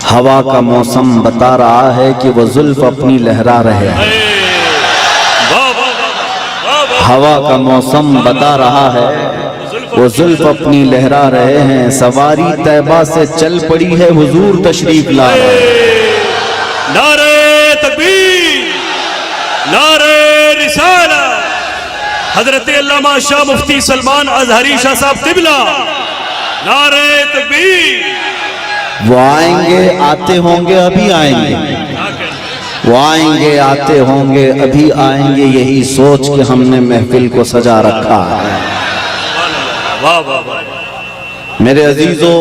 हवा का मौसम बता रहा है कि वो जुल्फ अपनी लहरा रहे हैं। हवा का मौसम बता रहा है वो जुल्फ अपनी लहरा रहे हैं। सवारी तैबा से चल पड़ी है, हुजूर तशरीफ ला रहे हैं। नारे तकबीर, नारे रिसालत। हजरत अल्लामा शाह मुफ्ती सलमान अजहरी शाह साहब तिबला, नारे तकबीर। वो आएंगे, आते होंगे, अभी आएंगे। वो आएंगे, आते होंगे, अभी आएंगे। यही सोच के हमने महफिल को सजा रखा है। वाह वाह वाह। मेरे अजीजों,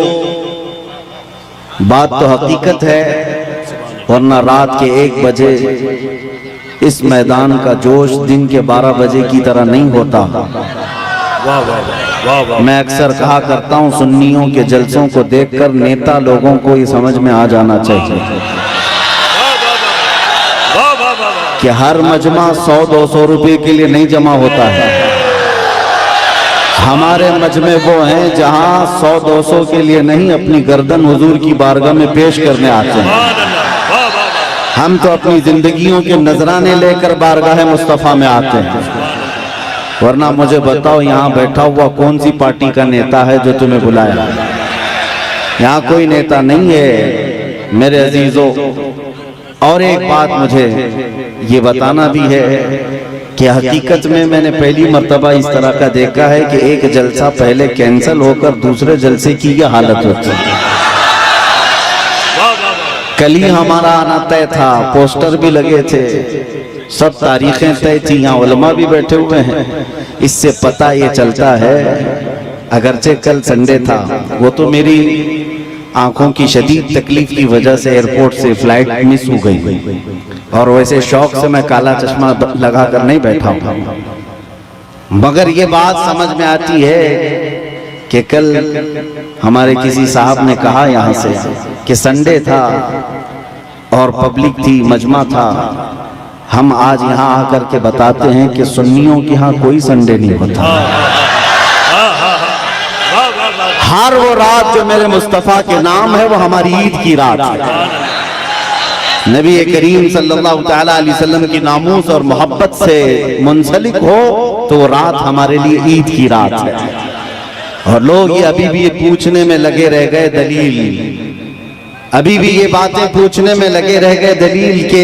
बात तो हकीकत है, वरना रात के 1 बजे इस मैदान का जोश दिन के 12 बजे की तरह नहीं होता। वाह वाह वाह वाह। मैं अक्सर कहा करता हूँ, सुन्नियों के जलसों को देखकर नेता लोगों को ये समझ में आ जाना चाहिए कि हर मजमा 100-200 रुपए के लिए नहीं जमा होता है। हमारे मजमे वो हैं जहाँ 100-200 के लिए नहीं, अपनी गर्दन हुजूर की बारगाह में पेश करने आते हैं। हम तो अपनी जिंदगियों के नजराने लेकर बारगाह मुस्तफा में आते हैं। वरना मुझे बताओ, यहाँ बैठा हुआ कौन सी पार्टी का नेता है जो तुम्हें बुलाया? यहाँ कोई नेता नहीं है मेरे अजीजों। और एक बात मुझे ये बताना भी है कि हकीकत में मैंने पहली मर्तबा इस तरह का देखा है कि एक जलसा पहले कैंसिल होकर दूसरे जलसे की यह हालत होती है। कल ही हमारा आना तय था, पोस्टर भी लगे थे, सब तारीखें तय थी, यहाँ उलमा भी बैठे हुए हैं। इससे पता ये चलता है, अगरचे कल संडे था, वो तो मेरी आंखों की शदीद तकलीफ की वजह से एयरपोर्ट से फ्लाइट मिस हो गई, और वैसे शौक से मैं काला चश्मा लगाकर नहीं बैठा हूँ। मगर ये बात समझ में आती है कि कल हमारे किसी साहब ने कहा यहाँ से कि संडे था और पब्लिक थी, मजमा था। हम आज यहाँ आकर के बताते हैं कि सुन्नियों के यहाँ कोई संडे नहीं होता। हर वो रात जो मेरे मुस्तफा के नाम है वो हमारी ईद की रात है। नबी करीम सल्लल्लाहु तआला अलैहि वसल्लम की नामूस और मोहब्बत से मुंसलिक हो तो वो रात हमारे लिए ईद की रात है। और लोग ये अभी भी ये पूछने में लगे रह गए दलील, अभी भी ये बातें पूछने में लगे रह गए दलील के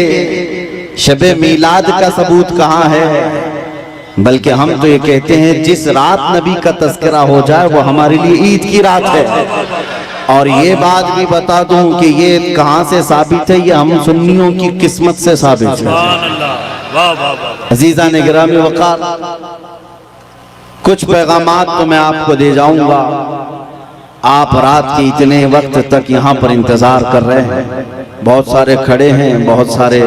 शबे मीलाद का सबूत कहाँ है। बल्कि हम तो ये कहते हैं जिस रात नबी का तज़किरा हो जाए वो हमारे लिए ईद की रात है। और ये बात भी बता दूं कि ये कहाँ से साबित है, ये हम सुन्नियों की किस्मत से साबित है। अजीज़ान गिरामी वक़ार, कुछ पैगामात तो मैं आपको दे जाऊंगा। आप रात के इतने वक्त तक यहाँ पर इंतजार कर रहे हैं, बहुत सारे खड़े हैं, बहुत सारे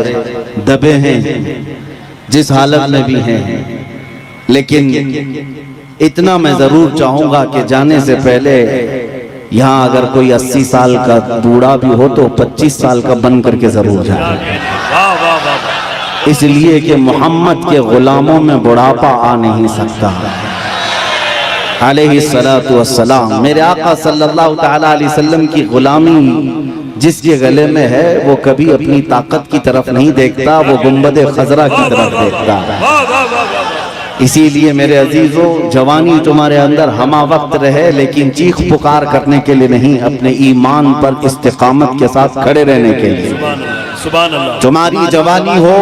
दबे हैं, जिस हालत में भी हैं। लेकिन इतना मैं जरूर चाहूंगा कि जाने से पहले यहाँ अगर कोई 80 साल का बूढ़ा भी हो तो 25 साल का बन करके जरूर जाए, इसलिए कि मोहम्मद के गुलामों में बुढ़ापा आ नहीं सकता। अलैहिस्सलातु वस्सलाम, मेरे आका सल्लल्लाहु तआला अलैहि वसल्लम की गुलामी जिसके गले में है वो कभी अपनी ताकत की तरफ नहीं देखता, वो गुंबदे खजरा की तरफ देखता है। इसीलिए मेरे अजीजों, जवानी तुम्हारे अंदर हमा वक्त रहे, लेकिन चीख पुकार करने के लिए नहीं, अपने ईमान पर इस्तिकामत के साथ खड़े रहने के लिए। तुम्हारी जवानी हो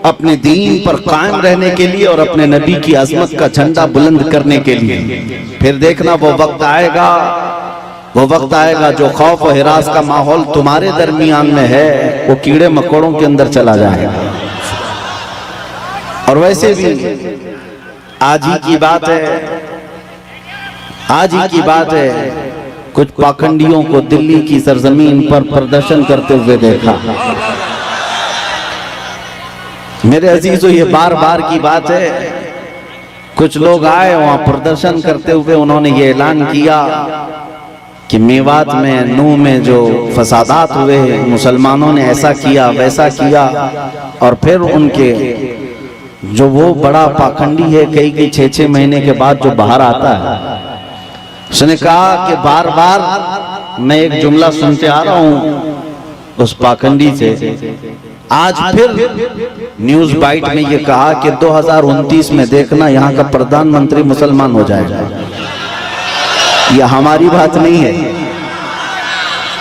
अपने दीन पर कायम रहने के लिए और अपने नबी की अजमत का झंडा बुलंद करने के लिए। फिर देखना वो वक्त आएगा, वो वक्त आएगा जो खौफ और हिरास का माहौल तुम्हारे दरमियान में है वो कीड़े मकोड़ों के अंदर चला जाएगा। और वैसे भी आज ही की बात है, आज ही की बात है, कुछ पाखंडियों को दिल्ली की सरजमीन पर प्रदर्शन करते हुए देखा। मेरे अजीजों, ये बार बार की बात है, कुछ लोग आए वहां प्रदर्शन करते हुए, उन्होंने ये ऐलान किया कि मेवात में, नूह में जो फसादात हुए, मुसलमानों ने ऐसा किया वैसा किया। और फिर उनके जो वो बड़ा पाखंडी है, कई 6-6 महीने के बाद जो बाहर आता है, उसने कहा कि बार बार मैं एक जुमला सुनते आ रहा हूँ उस पाखंडी से आज फिर न्यूज बाइट में ये कहा कि 2029 में देखना यहाँ का प्रधानमंत्री मुसलमान हो जाएगा। यह हमारी बात नहीं है,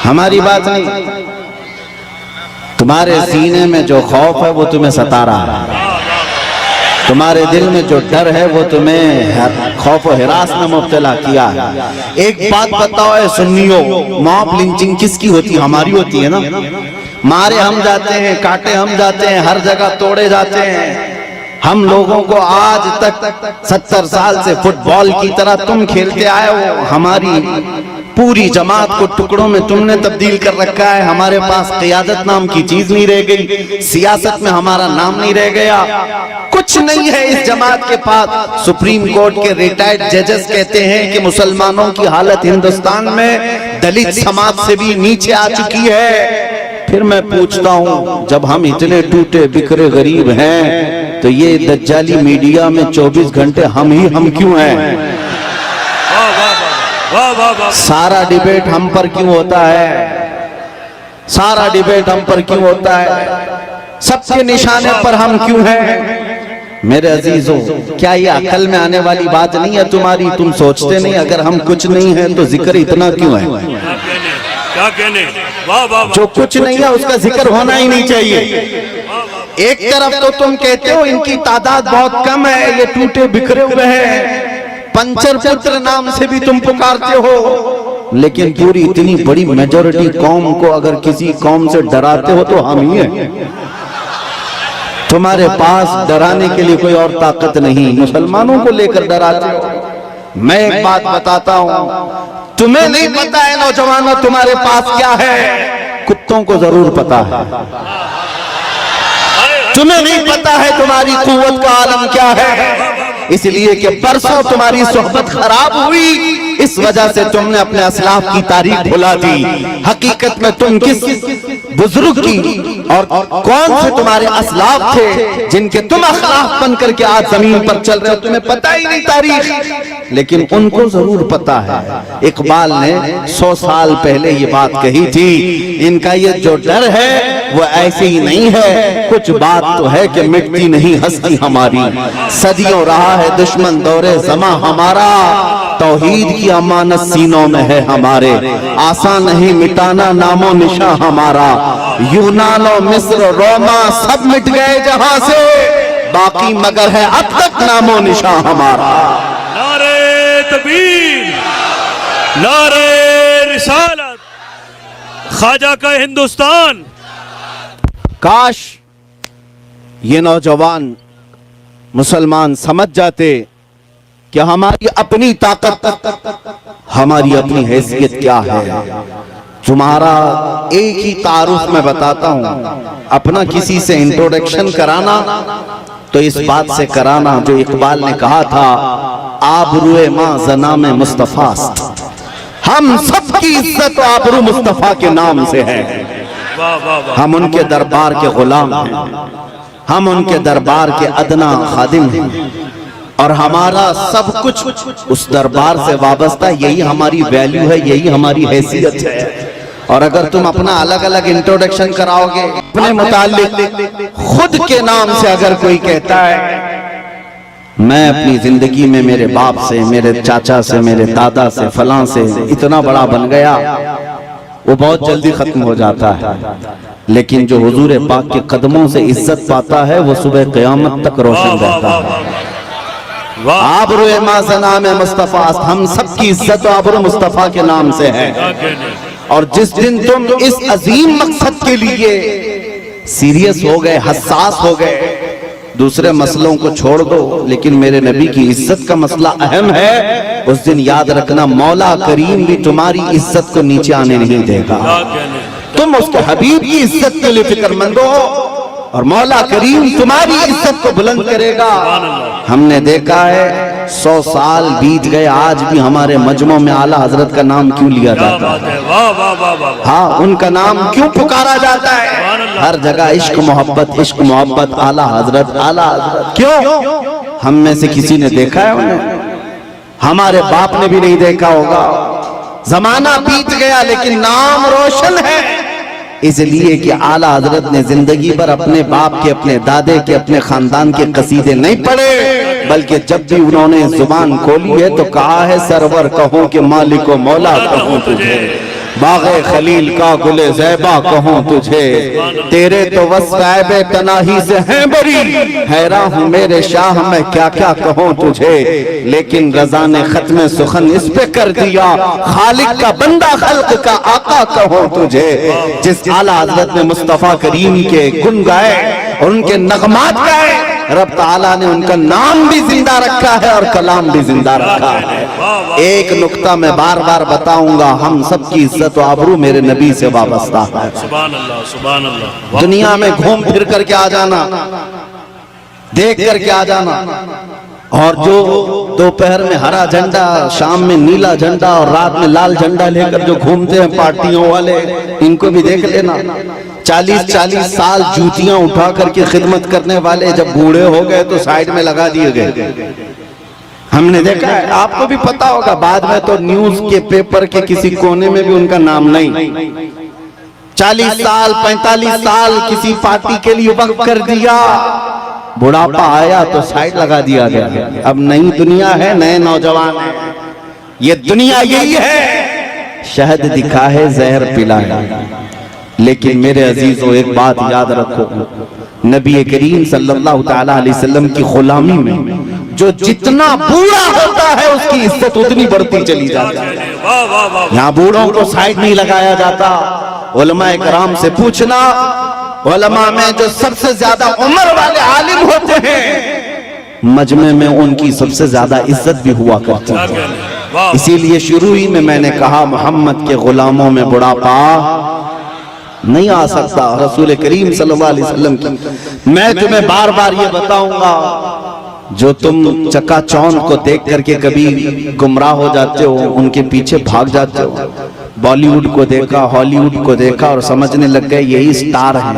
हमारी बात नहीं। तुम्हारे सीने में जो खौफ है वो तुम्हें सता रहा है, तुम्हारे दिल में जो डर है वो तुम्हें खौफ और हिरास में मुब्तला किया है। एक बात बताओ है सुन्नियों, मॉब लिंचिंग किसकी होती है? हमारी होती है ना। मारे हम जाते हैं, काटे हम जाते हैं, हर जगह तोड़े जाते हैं। हम लोगों को आज तक 70 साल से फुटबॉल की तरह तुम खेलते आए हो। हमारी पूरी जमात को टुकड़ों में तुमने तब्दील कर रखा है। हमारे पास क़ियादत नाम की चीज नहीं रह गई, सियासत में हमारा नाम नहीं रह गया, कुछ नहीं है इस जमात के पास। सुप्रीम कोर्ट के रिटायर्ड जजेस कहते हैं कि मुसलमानों की हालत हिंदुस्तान में दलित समाज से भी नीचे आ चुकी है। फिर मैं पूछता हूँ, जब हम इतने टूटे बिखरे गरीब हैं तो ये दज्जाली मीडिया में 24 घंटे हम क्यों हैं? सारा डिबेट हम पर क्यों होता है? सारा डिबेट हम पर क्यों होता है? सबके निशाने पर हम क्यों हैं? मेरे अजीजों, क्या ये अकल में आने वाली बात नहीं है तुम्हारी? तुम सोचते नहीं अगर हम कुछ नहीं है तो जिक्र इतना क्यों है? क्या कहने? वाह वाह वाह। जो कुछ नहीं है उसका जिक्र होना ही नहीं चाहिए। एक तरफ तो तुम कहते हो इनकी तादाद बहुत कम है, ये टूटे बिखरे हुए हैं, पंचर पुत्र नाम से भी तुम पुकारते हो, लेकिन पूरी इतनी बड़ी मेजॉरिटी कौम को अगर किसी कौम से डराते हो तो हम ही हैं। तुम्हारे पास डराने के लिए कोई और ताकत नहीं, मुसलमानों को लेकर डराते हो। मैं एक बात बताता हूं, तुम्हें नहीं पता है नौजवानों तुम्हारे पास क्या है, कुत्तों को जरूर पता है। तुम्हें नहीं पता है तुम्हारी कुव्वत का आलम क्या है, इसलिए कि परसों तुम्हारी सोहबत खराब हुई, इस वजह से तुमने अपने असलाफ की तारीख भुला दी। हकीकत में तुम किस बुजुर्ग की और कौन से तुम्हारे असलाफ थे जिनके तुम अखलाफ बन करके आज जमीन पर चल रहे हो, तुम्हें पता ही नहीं तारीख, लेकिन उनको जरूर पता है। इकबाल ने 100 साल पहले ये बात कही थी, इनका ये जो डर है वो ऐसे ही नहीं है, कुछ बात तो है कि मिटती नहीं हस्ती हमारी। सदियों रहा है दुश्मन दौरे ज़मा हमारा, तौहीद की अमानत सीनों में है हमारे, आसान नहीं मिटाना नामो निशा हमारा। यूनानो मिस्र रोमा सब मिट गए जहां से, बाकी मगर है अब तक नामो निशा हमारा। नारे तकबीर, नारे रिसालत, ख्वाजा का हिंदुस्तान। काश ये नौजवान मुसलमान समझ जाते कि हमारी अपनी ताकत, हमारी अपनी हैसियत क्या है। तुम्हारा एक ही तारुफ में बताता हूं, अपना किसी से इंट्रोडक्शन कराना तो इस बात से कराना जो इकबाल ने कहा था, आबरूए मां जना में मुस्तफास्त, हम सबकी इज्जत आबरू मुस्तफा के नाम से है। हम उनके दरबार के गुलाम हैं, हम उनके दरबार के अदना खादिम हैं, और हमारा सब कुछ उस दरबार से वाबस्ता। यही हमारी वैल्यू है, यही हमारी हैसियत है। और अगर तुम अपना अलग अलग इंट्रोडक्शन कराओगे, अपने मुताल्लिक खुद के नाम से अगर कोई कहता है मैं अपनी जिंदगी में मेरे बाप से, मेरे चाचा से, मेरे दादा से, फलां से इतना बड़ा बन गया, वो बहुत जल्दी खत्म हो जाता है। लेकिन जो हुजूर पाक के कदमों से इज्जत पाता है वो सुबह क़यामत तक रोशन रहता है। आबरूए माज़ना में मुस्तफा, हम सबकी इज्जत आबरू मुस्तफा के नाम से है। और जिस दिन तुम इस अजीम मकसद के लिए सीरियस हो गए, हसास हो गए, दूसरे मसलों को छोड़ दो, लेकिन मेरे नबी की इज्जत का मसला अहम है, उस दिन याद रखना मौला करीम भी तुम्हारी इज्जत को नीचे आने नहीं देगा। तुम उसके हबीब की इज्जत के लिए फिक्रमंद हो और मौला करीम तुम्हारी इज्जत को बुलंद करेगा। हमने देखा है 100 साल बीत गए, आज भी हमारे मजमों में आला हजरत का नाम क्यों लिया जाता है? हाँ, उनका नाम क्यों पुकारा जाता है? हर जगह इश्क मोहब्बत, इश्क मोहब्बत, आला हजरत, आला हजरत। क्यों? हम में से किसी ने देखा है उन्हें? हमारे बाप ने भी नहीं देखा होगा। जमाना बीत गया लेकिन नाम रोशन है। इसलिए कि आला हजरत ने जिंदगी भर अपने बाप के, अपने दादे के, अपने खानदान के कसीदे नहीं पढ़े, बल्कि जब भी उन्होंने जुबान खोली है तो कहा है सरवर कहूं कि मालिको मौला कहूं तुझे, बाग़े खलील का गुले ज़ैबा कहूं तुझे, तेरे तो वस्फ़ तनाही से हैं बरी, हैरान हूँ मेरे शाह मैं क्या क्या कहूं तुझे, लेकिन रज़ा ने खत्म सुखन इस पे कर दिया, खालिक का बंदा खल्क का आका कहूं तुझे। जिस आला हज़रत ने मुस्तफ़ा करीम के गुन गाए और उनके नगमात गाए, रब ताला ने उनका नाम भी जिंदा रखा है और कलाम भी जिंदा रखा है। एक नुक्ता मैं बार बार बताऊंगा, हम सब की इज्जत और आबरू मेरे नबी से वाबस्ता है। सुभान अल्लाह, सुभान अल्लाह। दुनिया में घूम फिर करके आ जाना, देख करके आ जाना, और जो दोपहर में हरा झंडा, शाम में नीला झंडा और रात में लाल झंडा लेकर जो घूमते हैं पार्टियों वाले, इनको भी देख लेना। 40-40 साल जूतियां उठा करके खिदमत करने वाले जब बूढ़े हो गए तो साइड में लगा दिए गए। हमने देखा है, आपको भी पता होगा, बाद में तो न्यूज के पेपर के किसी कोने में भी उनका नाम नहीं। 40 साल 45 साल किसी पार्टी के लिए वक्त कर दिया, बुढ़ापा आया तो साइड लगा दिया गया। अब नई दुनिया है, नए नौजवान है, ये दुनिया यही है, शहद दिखा है जहर पिला है। लेकिन मेरे अजीजों एक बात याद रखो, नबी करीम सल्लल्लाहु तआला अलैहि वसल्लम की गुलामी में जो जितना बूढ़ा होता है उसकी इज्जत उतनी बढ़ती चली जाती है। यहाँ बूढ़ों को साइड नहीं लगाया जाता। उलमा कराम से पूछना, उलमा में जो सबसे ज्यादा उम्र वाले आलिम होते हैं, मजमे में उनकी सबसे ज्यादा इज्जत भी हुआ करती है। इसीलिए शुरू ही में मैंने कहा, मोहम्मद के गुलामों में बुढ़ापा नहीं आ सकता। रसूल करीम सल्लल्लाहु अलैहि वसल्लम की मैं तुम्हें बार बार ये बताऊंगा, जो तुम चकाचौंध को देख करके कभी गुमराह हो जाते हो, उनके पीछे भाग जाते हो। बॉलीवुड को देखा, हॉलीवुड को देखा और समझने लग गए यही स्टार है।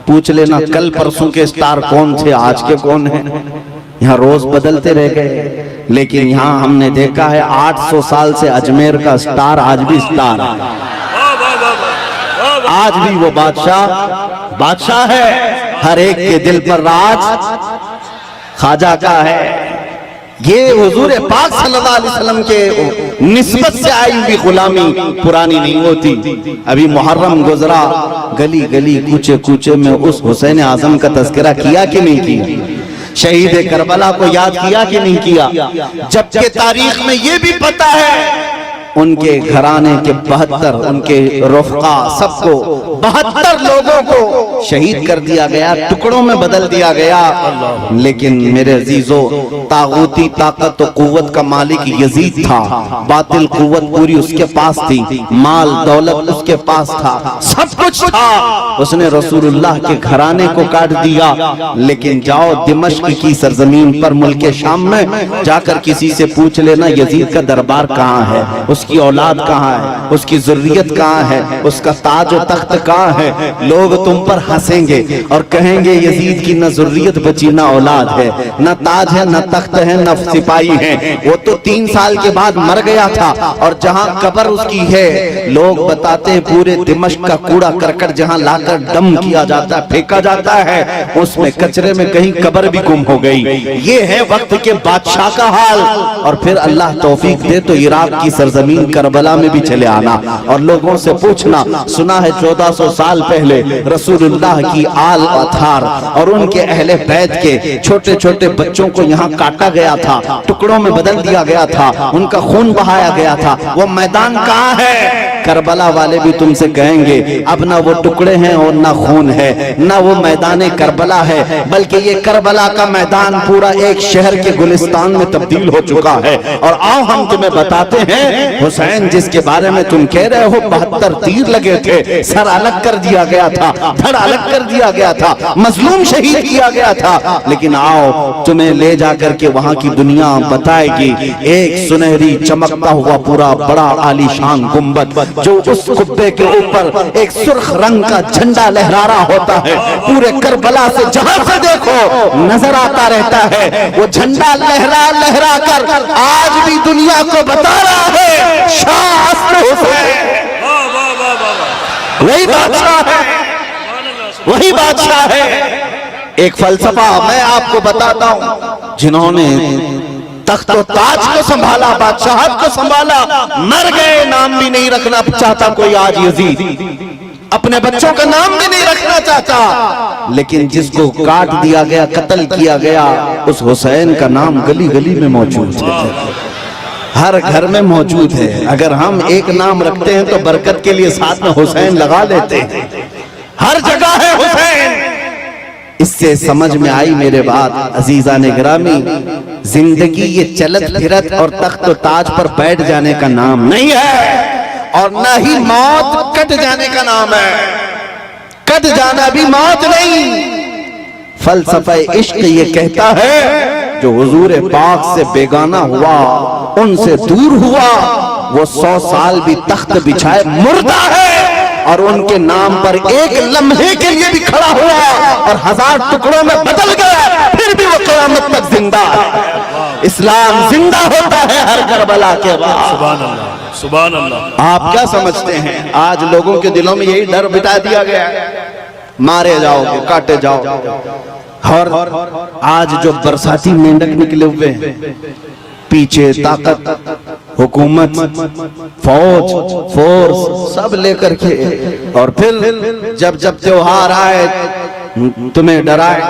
पूछ लेना कल परसों के स्टार कौन थे, आज के कौन हैं। यहाँ रोज बदलते रह गए, लेकिन यहाँ हमने देखा है 800 साल से अजमेर का स्टार आज भी स्टार है। आज भी वो बादशाह है, हर एक के दिल पर राज ख्वाजा का है। ये हुजूर पाक सल्लल्लाहु अलैहि वसल्लम के निस्बत से आई हुई गुलामी पुरानी नहीं होती। अभी मुहर्रम गुजरा, गली गली कूचे कूचे में उस हुसैन आजम का तज़किरा किया कि नहीं किया? शहीद करबला को याद किया कि नहीं किया? जबकि तारीख में ये भी पता है उनके घराने के 72, उनके रफ़क़ा सबको 72 लोगों को शहीद कर दिया गया, टुकड़ों में बदल दिया गया। लेकिन मेरे अजीजों, तागूती ताकत तो कुव्वत का मालिक यजीद था, बातिल कुव्वत पूरी उसके पास थी, माल दौलत उसके पास था, सब कुछ था। उसने रसूलुल्लाह के घराने को काट दिया। लेकिन जाओ दिमश्क की सरजमीन पर, मुल्क शाम में जाकर किसी से पूछ लेना यजीद का दरबार कहाँ है, उसकी औलाद कहाँ है, उसकी ज़ुर्रियत कहाँ है, उसका ताज और तख्त कहाँ है। लोग तुम पर हंसेंगे और कहेंगे यजीद की न ज़ुर्रियत बची, न औलाद है, न ताज है, न तख्त है, न सिपाही है। वो तो 3 साल के बाद मर गया था। और जहाँ कब्र उसकी है, लोग बताते हैं पूरे दिमश्क का कूड़ा करकट जहाँ लाकर दम किया जाता है, फेंका जाता है, उसमें कचरे में कहीं कब्र भी गुम हो गई। ये है वक्त के बादशाह का हाल। और फिर अल्लाह तौफीक दे तो इराक की सरजमीन करबला में भी चले आना और लोगों से पूछना, सुना है 1400 साल पहले रसूलुल्लाह की आल अथार और उनके अहले बैत के छोटे छोटे बच्चों को यहाँ काटा गया था, टुकड़ों में बदल दिया गया था, उनका खून बहाया गया था। वो मैदान कहाँ है? करबला वाले भी तुमसे कहेंगे अब ना वो टुकड़े हैं और ना खून है, ना वो मैदान करबला है, बल्कि ये करबला का मैदान पूरा एक शहर के गुलिस्तान में तब्दील हो चुका है। और आओ हम तुम्हें बताते हैं, हुसैन जिसके बारे में तुम कह रहे हो 72 तीर लगे थे, सर अलग कर दिया गया था, धड़ अलग कर दिया गया था, मजलूम शहीद किया गया था। लेकिन आओ तुम्हें ले जाकर के वहां की दुनिया बताएगी, एक सुनहरी चमकता हुआ पूरा बड़ा आलीशान गुंबद, जो उस कुब्बे के ऊपर एक सुर्ख रंग का झंडा लहरा रहा होता है, पूरे करबला से जहां से देखो नजर आता रहता है। वो झंडा लहरा लहरा कर आज भी दुनिया को बता रहा है, शाह हुसैन। वही बादशाह है, वही बादशाह है। एक फलसफा मैं आपको बताता हूं, जिन्होंने तख्त और ताज को संभाला, बादशाहत को संभाला, मर गए, नाम भी नहीं रखना चाहता कोई आज यजीद, अपने बच्चों का नाम भी नहीं रखना चाहता। लेकिन जिसको काट दिया गया, कत्ल किया गया, उस हुसैन का नाम गली गली में मौजूद है, हर घर में मौजूद है। अगर हम एक नाम रखते हैं तो बरकत के लिए साथ में हुसैन लगा लेते हैं, हर जगह है हुसैन। इससे समझ में आई मेरे बात अजीजा ने गिरामी, जिंदगी ये चलत फिरत और तख्त और ताज पर बैठ जाने का नाम नहीं है, और न ही मौत कट जाने का नाम है। कट जाना भी मौत नहीं। फलसफा इश्क ये कहता है, जो हुजूर पाक से बेगाना हुआ, उनसे दूर हुआ, वो 100 साल भी तख्त बिछाए मुर्दा है, और उनके नाम पर एक लम्हे के लिए भी खड़ा हुआ और 1000 टुकड़ों में बदल गया, फिर भी वो क़यामत तक जिंदा है। इस्लाम जिंदा होता है हर करबला के बाद। सुभान अल्लाह, सुभान अल्लाह। आप क्या समझते हैं, आज लोगों के दिलों में यही डर बिठा दिया गया है, मारे जाओगे, काटे जाओ। और आज जो बरसाती मेंढक निकले हुए हैं, पीछे ताकत, हुकूमत, फौज, फोर्स सब लेकर के, और फिर जब जब त्योहार आए तुम्हें डराए,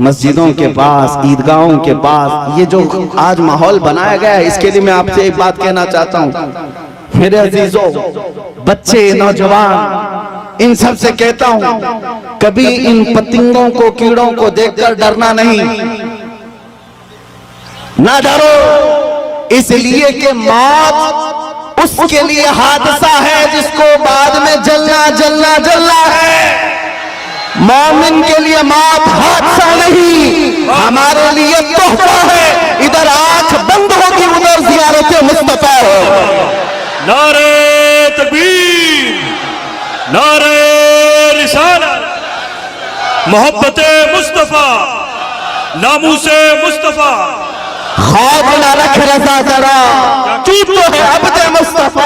मस्जिदों के पास, ईदगाहों के पास, ये जो आज माहौल बनाया गया है, इसके लिए मैं आपसे एक बात कहना चाहता हूँ मेरे अजीजों, बच्चे, नौजवान, इन सब से कहता हूँ, कभी इन पतंगों को, कीड़ों को देखकर डरना नहीं, ना डरो, इसलिए कि मौत उसके लिए हादसा है जिसको बाद में जलना जलना जलना है। मोमिन के लिए मौत हादसा नहीं, हमारे लिए तोहफा है। इधर आंख बंद होगी, उधर ज़ियारत मुस्तफा हो। नारे तकबीर, नारे रिसालत, मोहब्बते मुस्तफा, नामूसे मुस्तफा। खौफ न रख रजा जरा, तू तो है अब्दे मुस्तफा।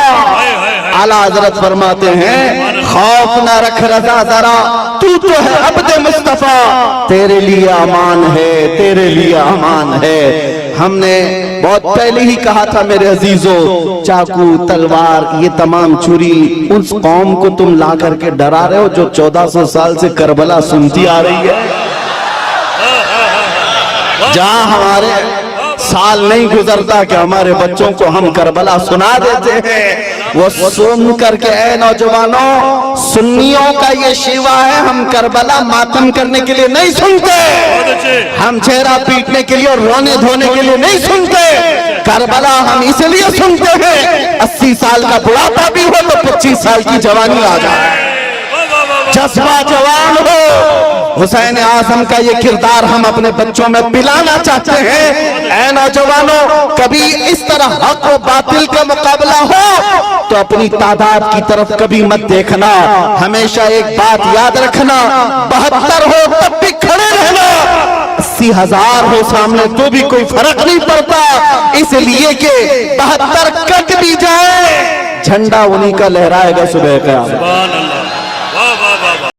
आला हजरत फरमाते हैं, खौफ न रख रजा जरा, तू तो है अब्दे मुस्तफा, तेरे लिए अमान है, तेरे लिए अमान है। हमने बहुत पहले ही कहा था मेरे अजीजों, चाकू, तलवार, ये तमाम छुरी उस कौम को तुम ला करके डरा रहे हो जो 1400 साल से करबला सुनती आ रही है, जहां हमारे साल नहीं गुजरता कि हमारे बच्चों को हम करबला सुना देते हैं। वो सुन करके, ऐ नौजवानों, सुन्नियों का ये शिवा है, हम करबला मातम करने के लिए नहीं सुनते, हम चेहरा पीटने के लिए और रोने धोने के लिए नहीं सुनते। करबला हम इसलिए सुनते हैं, 80 साल का बुढ़ापा भी हो तो 25 साल की जवानी आ जाए, जज्बा जवान हो। हुसैन आजम का ये किरदार हम अपने बच्चों में पिलाना चाहते हैं। ऐ नौजवानों, कभी इस तरह हक और बातिल का मुकाबला हो तो अपनी तादाद की तरफ कभी मत देखना, हमेशा एक बात याद रखना, 72 हो तब भी खड़े रहना, 80,000 हो सामने तो भी कोई फर्क नहीं पड़ता, इसलिए कि 72 कट भी जाए, झंडा उन्हीं का लहराएगा सुबह का।